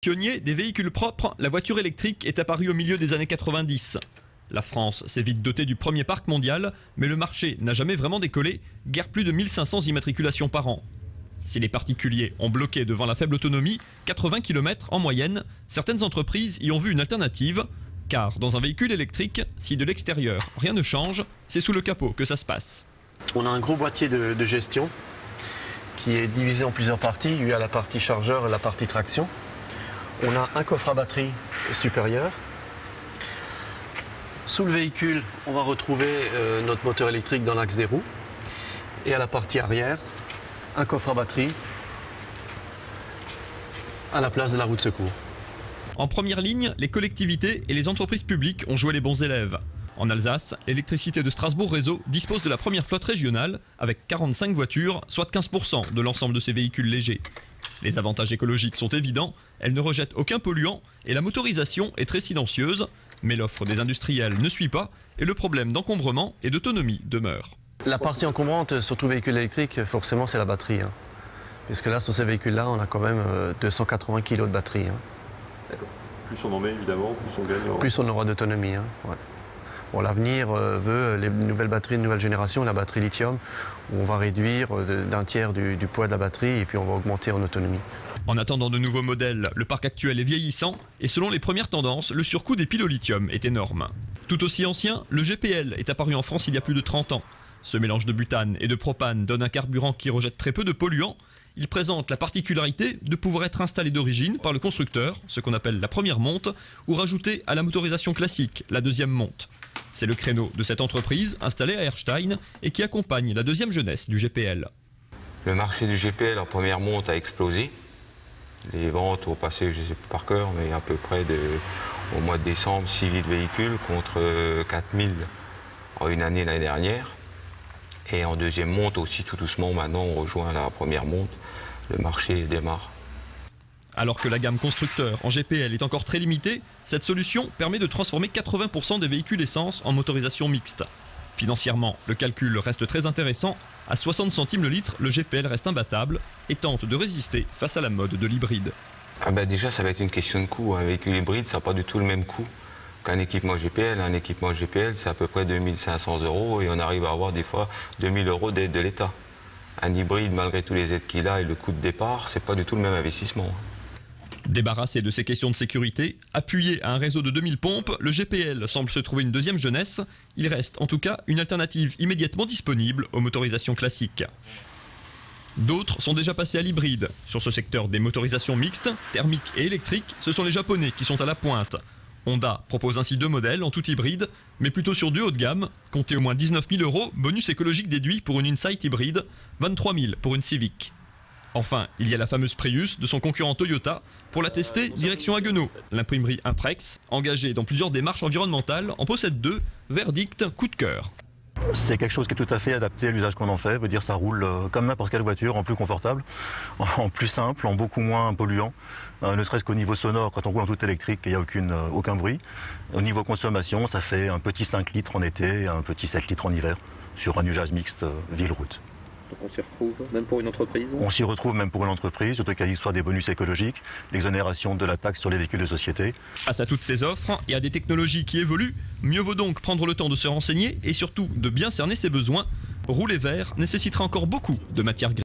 Pionnier des véhicules propres, la voiture électrique est apparue au milieu des années 90. La France s'est vite dotée du premier parc mondial, mais le marché n'a jamais vraiment décollé, guère plus de 1500 immatriculations par an. Si les particuliers ont bloqué devant la faible autonomie, 80 km en moyenne, certaines entreprises y ont vu une alternative, car dans un véhicule électrique, si de l'extérieur rien ne change, c'est sous le capot que ça se passe. On a un gros boîtier de gestion qui est divisé en plusieurs parties. Il y a la partie chargeur et la partie traction. On a un coffre à batterie supérieur. Sous le véhicule, on va retrouver notre moteur électrique dans l'axe des roues. Et à la partie arrière, un coffre à batterie à la place de la roue de secours. En première ligne, les collectivités et les entreprises publiques ont joué les bons élèves. En Alsace, l'électricité de Strasbourg Réseau dispose de la première flotte régionale avec 45 voitures, soit 15% de l'ensemble de ces véhicules légers. Les avantages écologiques sont évidents, elle ne rejette aucun polluant et la motorisation est très silencieuse. Mais l'offre des industriels ne suit pas et le problème d'encombrement et d'autonomie demeure. La partie encombrante sur tout véhicule électrique, forcément, c'est la batterie. Puisque là, sur ces véhicules-là, on a quand même 280 kg de batterie. D'accord. Plus on en met, évidemment, plus on gagne. Plus on aura d'autonomie. Ouais. Bon, l'avenir veut les nouvelles batteries de nouvelle génération, la batterie lithium, où on va réduire d'un tiers du poids de la batterie et puis on va augmenter en autonomie. En attendant de nouveaux modèles, le parc actuel est vieillissant et selon les premières tendances, le surcoût des piles au lithium est énorme. Tout aussi ancien, le GPL est apparu en France il y a plus de 30 ans. Ce mélange de butane et de propane donne un carburant qui rejette très peu de polluants. Il présente la particularité de pouvoir être installé d'origine par le constructeur, ce qu'on appelle la première monte, ou rajouté à la motorisation classique, la deuxième monte. C'est le créneau de cette entreprise installée à Erstein et qui accompagne la deuxième jeunesse du GPL. Le marché du GPL en première monte a explosé. Les ventes ont passé, je ne sais plus par cœur, mais à peu près au mois de décembre, 6 000 véhicules contre 4 000 en une année l'année dernière. Et en deuxième monte aussi, tout doucement, maintenant on rejoint la première monte. Le marché démarre. Alors que la gamme constructeur en GPL est encore très limitée, cette solution permet de transformer 80% des véhicules essence en motorisation mixte. Financièrement, le calcul reste très intéressant. À 60 centimes le litre, le GPL reste imbattable et tente de résister face à la mode de l'hybride. Déjà, ça va être une question de coût. Un véhicule hybride, ça n'a pas du tout le même coût qu'un équipement GPL. Un équipement GPL, c'est à peu près 2 500 € et on arrive à avoir des fois 2 000 € d'aide de l'État. Un hybride, malgré tous les aides qu'il a et le coût de départ, c'est pas du tout le même investissement. Débarrassé de ces questions de sécurité, appuyé à un réseau de 2000 pompes, le GPL semble se trouver une deuxième jeunesse. Il reste en tout cas une alternative immédiatement disponible aux motorisations classiques. D'autres sont déjà passés à l'hybride. Sur ce secteur des motorisations mixtes, thermiques et électriques, ce sont les Japonais qui sont à la pointe. Honda propose ainsi 2 modèles en tout hybride, mais plutôt sur du haut de gamme. Comptez au moins 19 000 €, bonus écologique déduit pour une Insight hybride, 23 000 pour une Civic. Enfin, il y a la fameuse Prius de son concurrent Toyota. Pour la tester, direction Haguenau. L'imprimerie Imprex, engagée dans plusieurs démarches environnementales, en possède 2. Verdict, coup de cœur. C'est quelque chose qui est tout à fait adapté à l'usage qu'on en fait. Veut dire ça roule comme n'importe quelle voiture, en plus confortable, en plus simple, en beaucoup moins polluant. Ne serait-ce qu'au niveau sonore, quand on roule en tout électrique, il n'y a aucun bruit. Au niveau consommation, ça fait un petit 5 litres en été et un petit 7 litres en hiver, sur un usage mixte ville-route. Donc on s'y retrouve même pour une entreprise? On s'y retrouve même pour une entreprise, surtout qu'il y a l'histoire des bonus écologiques, l'exonération de la taxe sur les véhicules de société. Face à toutes ces offres et à des technologies qui évoluent, mieux vaut donc prendre le temps de se renseigner et surtout de bien cerner ses besoins. Rouler vert nécessitera encore beaucoup de matière grise.